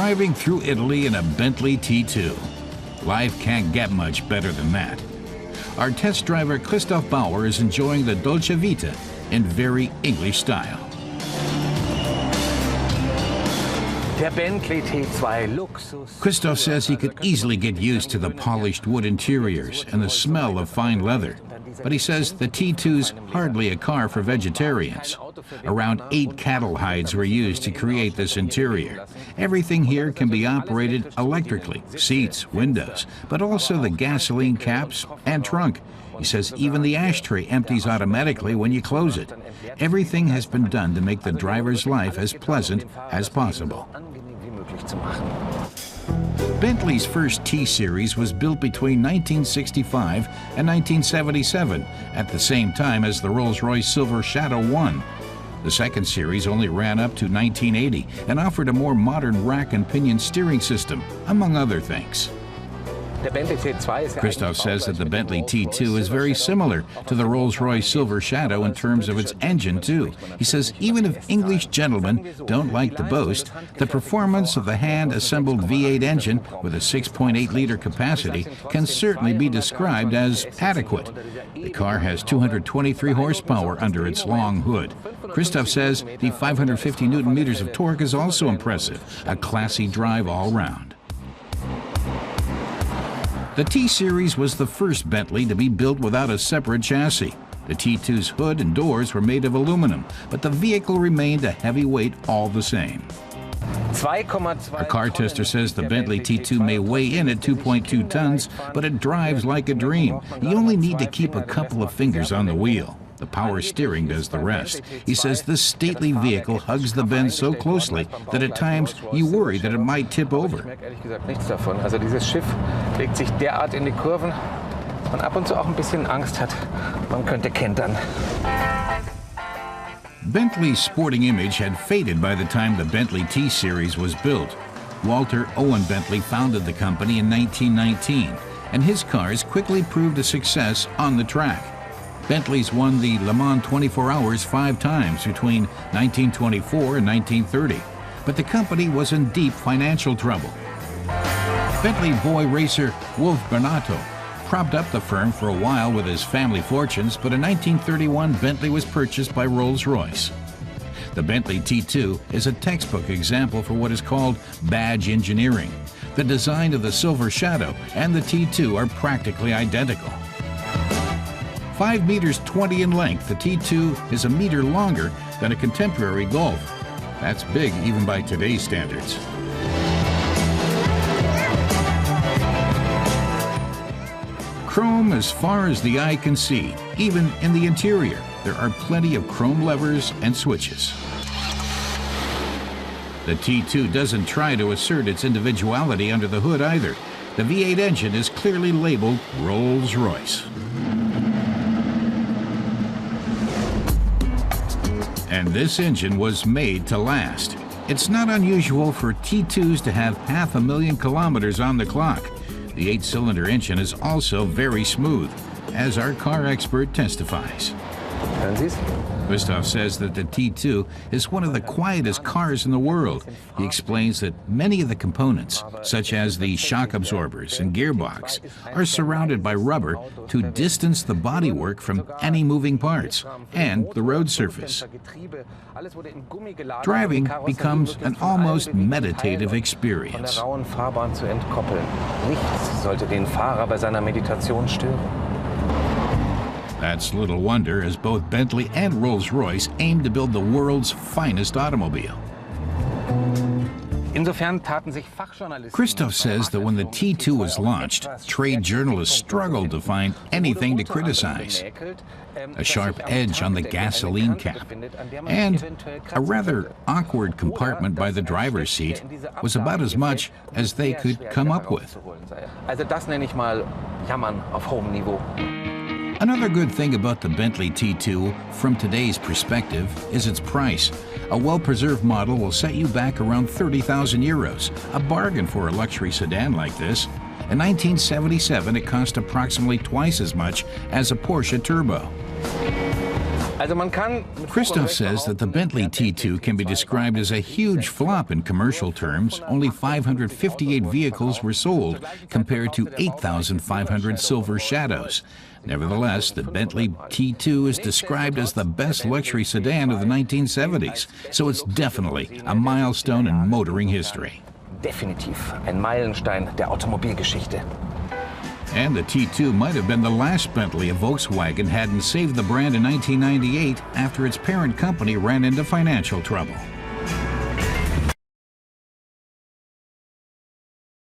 driving through Italy in a Bentley T2. Life can't get much better than that. Our test driver Christoph Bauer is enjoying the dolce vita in very English style. Christoph says he could easily get used to the polished wood interiors and the smell of fine leather. But he says the T2's hardly a car for vegetarians. Around 8 cattle hides were used to create this interior. Everything here can be operated electrically, seats, windows, but also the gasoline caps and trunk. He says even the ashtray empties automatically when you close it. Everything has been done to make the driver's life as pleasant as possible. Bentley's first T-Series was built between 1965 and 1977, at the same time as the Rolls-Royce Silver Shadow 1. The second series only ran up to 1980 and offered a more modern rack and pinion steering system, among other things. Christoph says that the Bentley T2 is very similar to the Rolls-Royce Silver Shadow in terms of its engine, too. He says even if English gentlemen don't like to boast, the performance of the hand-assembled V8 engine with a 6.8-liter capacity can certainly be described as adequate. The car has 223 horsepower under its long hood. Christoph says the 550 Newton-meters of torque is also impressive, a classy drive all round. The T-Series was the first Bentley to be built without a separate chassis. The T2's hood and doors were made of aluminum, but the vehicle remained a heavy weight all the same. A car tester says the Bentley T2 may weigh in at 2.2 tons, but it drives like a dream. You only need to keep a couple of fingers on the wheel. The power steering does the rest. He says this stately vehicle hugs the bend so closely that at times you worry that it might tip over. Dieses Schiff legt sich derart in die Kurven, dass man ab und zu auch ein bisschen Angst hat, man könnte kentern. Bentley's sporting image had faded by the time the Bentley T-Series was built. Walter Owen Bentley founded the company in 1919, and his cars quickly proved a success on the track. Bentley's won the Le Mans 24 Hours 5 times between 1924 and 1930, but the company was in deep financial trouble. Bentley boy racer Wolf Bernato propped up the firm for a while with his family fortunes, but in 1931 Bentley was purchased by Rolls-Royce. The Bentley T2 is a textbook example for what is called badge engineering. The design of the Silver Shadow and the T2 are practically identical. 5 meters 20 in length, the T2 is a meter longer than a contemporary Golf. That's big even by today's standards. Chrome as far as the eye can see. Even in the interior, there are plenty of chrome levers and switches. The T2 doesn't try to assert its individuality under the hood either. The V8 engine is clearly labeled Rolls-Royce. And this engine was made to last. It's not unusual for T2s to have 500,000 kilometers on the clock. The 8-cylinder engine is also very smooth, as our car expert testifies. Christoph says that the T2 is one of the quietest cars in the world. He explains that many of the components, such as the shock absorbers and gearbox, are surrounded by rubber to distance the bodywork from any moving parts and the road surface. Driving becomes an almost meditative experience. That's little wonder, as both Bentley and Rolls-Royce aim to build the world's finest automobile. Christoph says that when the T2 was launched, trade journalists struggled to find anything to criticize. A sharp edge on the gasoline cap and a rather awkward compartment by the driver's seat was about as much as they could come up with. Another good thing about the Bentley T2, from today's perspective, is its price. A well-preserved model will set you back around 30,000 euros, a bargain for a luxury sedan like this. In 1977, it cost approximately twice as much as a Porsche Turbo. Also man kann Christoph says that the Bentley T2 can be described as a huge flop in commercial terms. Only 558 vehicles were sold, compared to 8,500 Silver Shadows. Nevertheless, the Bentley T2 is described as the best luxury sedan of the 1970s, so it's definitely a milestone in motoring history. definitiv ein Meilenstein der Automobilgeschichte. And the T2 might have been the last Bentley a Volkswagen hadn't saved the brand in 1998 after its parent company ran into financial trouble.